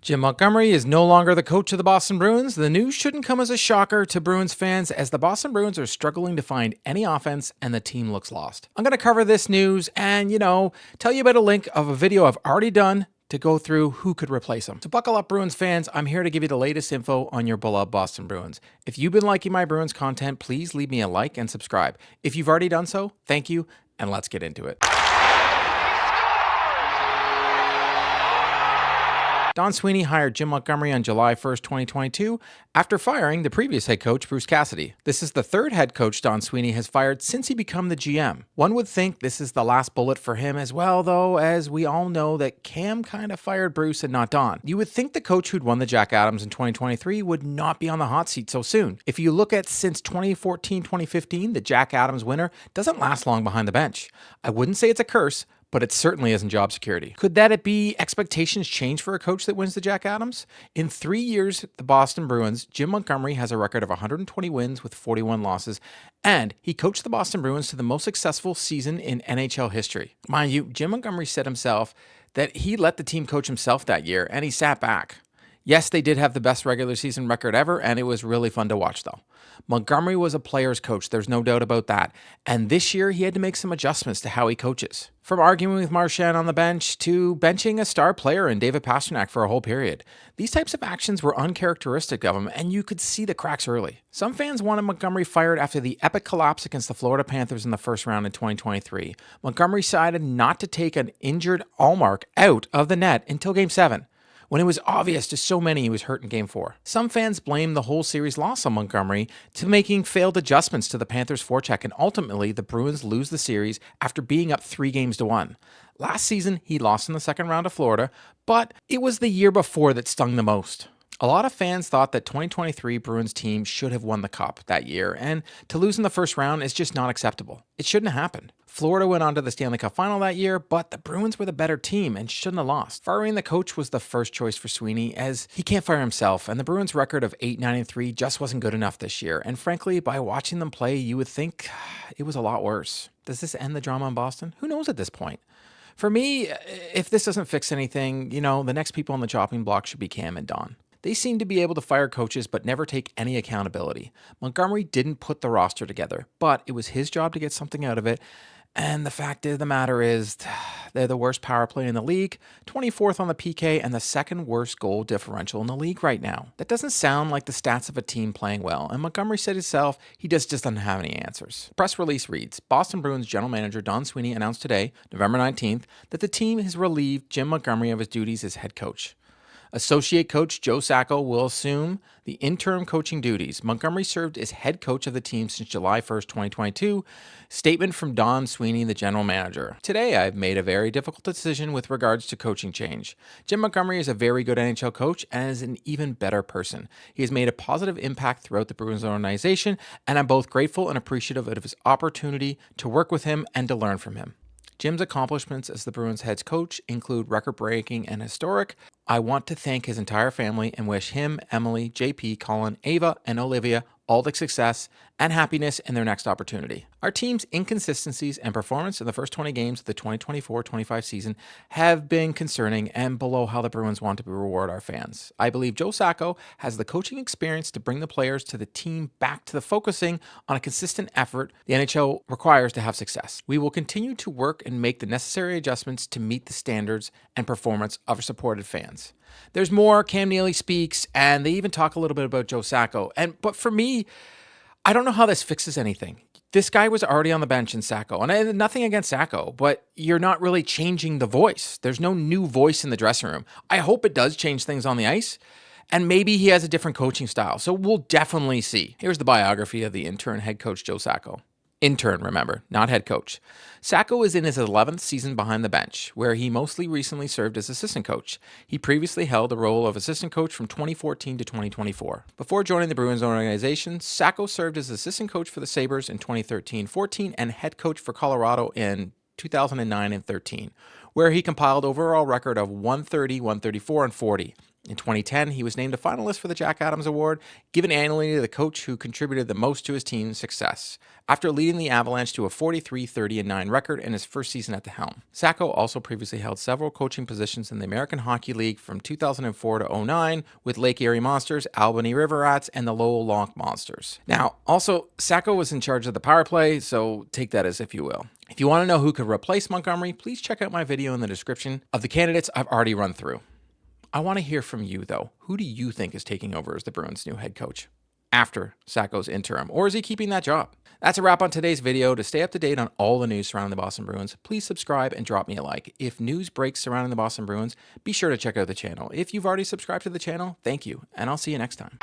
Jim Montgomery is no longer the coach of the Boston Bruins. The news shouldn't come as a shocker to Bruins fans, as the Boston Bruins are struggling to find any offense and the team looks lost. I'm going to cover this news and, tell you about a link of a video I've already done to go through who could replace him. So buckle up, Bruins fans. I'm here to give you the latest info on your beloved Boston Bruins. If you've been liking my Bruins content, please leave me a like and subscribe. If you've already done so, thank you, and let's get into it. Don Sweeney hired Jim Montgomery on July 1st, 2022, after firing the previous head coach, Bruce Cassidy. This is the third head coach Don Sweeney has fired since he became the GM. One would think this is the last bullet for him as well, though, as we all know that Cam kind of fired Bruce and not Don. You would think the coach who'd won the Jack Adams in 2023 would not be on the hot seat so soon. If you look at since 2014-2015, the Jack Adams winner doesn't last long behind the bench. I wouldn't say it's a curse, but it certainly isn't job security. Could that be expectations change for a coach that wins the Jack Adams? In 3 years, the Boston Bruins, Jim Montgomery has a record of 120 wins with 41 losses, and he coached the Boston Bruins to the most successful season in NHL history. Mind you, Jim Montgomery said himself that he let the team coach himself that year, and he sat back. Yes, they did have the best regular season record ever, and it was really fun to watch, though. Montgomery was a player's coach, there's no doubt about that. And this year, he had to make some adjustments to how he coaches. From arguing with Marchand on the bench to benching a star player in David Pastrnak for a whole period. These types of actions were uncharacteristic of him, and you could see the cracks early. Some fans wanted Montgomery fired after the epic collapse against the Florida Panthers in the first round in 2023. Montgomery decided not to take an injured Allmark out of the net until Game 7. When it was obvious to so many he was hurt in Game 4. Some fans blamed the whole series loss on Montgomery to making failed adjustments to the Panthers' forecheck, and ultimately the Bruins lose the series after being up 3-1. Last season, he lost in the second round to Florida, but it was the year before that stung the most. A lot of fans thought that 2023 Bruins team should have won the Cup that year, and to lose in the first round is just not acceptable. It shouldn't have happened. Florida went on to the Stanley Cup final that year, but the Bruins were the better team and shouldn't have lost. Firing the coach was the first choice for Sweeney, as he can't fire himself, and the Bruins' record of 8-9-3 just wasn't good enough this year, and frankly, by watching them play, you would think it was a lot worse. Does this end the drama in Boston? Who knows at this point? For me, if this doesn't fix anything, the next people on the chopping block should be Cam and Don. They seem to be able to fire coaches but never take any accountability. Montgomery didn't put the roster together, but it was his job to get something out of it. And the fact of the matter is, they're the worst power play in the league, 24th on the PK, and the second worst goal differential in the league right now. That doesn't sound like the stats of a team playing well, and Montgomery said himself he just doesn't have any answers. The press release reads, Boston Bruins general manager Don Sweeney announced today, November 19th, that the team has relieved Jim Montgomery of his duties as head coach. Associate coach Joe Sacco will assume the interim coaching duties. Montgomery served as head coach of the team since July 1st, 2022. Statement from Don Sweeney, the general manager. Today, I've made a very difficult decision with regards to coaching change. Jim Montgomery is a very good NHL coach and is an even better person. He has made a positive impact throughout the Bruins organization, and I'm both grateful and appreciative of his opportunity to work with him and to learn from him. Jim's accomplishments as the Bruins head coach include record-breaking and historic. I want to thank his entire family and wish him, Emily, JP, Colin, Ava, and Olivia all the success and happiness in their next opportunity. Our team's inconsistencies and performance in the first 20 games of the 2024-25 season have been concerning and below how the Bruins want to reward our fans. I believe Joe Sacco has the coaching experience to bring the players to the team back to the focusing on a consistent effort the NHL requires to have success. We will continue to work and make the necessary adjustments to meet the standards and performance of our supported fans. There's more. Cam Neely speaks, and they even talk a little bit about Joe Sacco. But for me, I don't know how this fixes anything. This guy was already on the bench in Sacco, and I had nothing against Sacco, but you're not really changing the voice. There's no new voice in the dressing room. I hope it does change things on the ice, and maybe he has a different coaching style, so we'll definitely see. Here's the biography of the intern head coach Joe Sacco. Intern, remember, not head coach. Sacco is in his 11th season behind the bench, where he mostly recently served as assistant coach. He previously held the role of assistant coach from 2014 to 2024. Before joining the Bruins organization, Sacco served as assistant coach for the Sabres in 2013-14 and head coach for Colorado in 2009 and 13, where he compiled overall record of 130, 134, and 40. In 2010, he was named a finalist for the Jack Adams Award, given annually to the coach who contributed the most to his team's success, after leading the Avalanche to a 43-30-9 record in his first season at the helm. Sacco also previously held several coaching positions in the American Hockey League from 2004 to 09 with Lake Erie Monsters, Albany River Rats, and the Lowell Lock Monsters. Now, also, Sacco was in charge of the power play, so take that as if you will. If you want to know who could replace Montgomery, please check out my video in the description of the candidates I've already run through. I want to hear from you, though. Who do you think is taking over as the Bruins' new head coach after Sacco's interim, or is he keeping that job? That's a wrap on today's video. To stay up to date on all the news surrounding the Boston Bruins, please subscribe and drop me a like. If news breaks surrounding the Boston Bruins, be sure to check out the channel. If you've already subscribed to the channel, thank you, and I'll see you next time.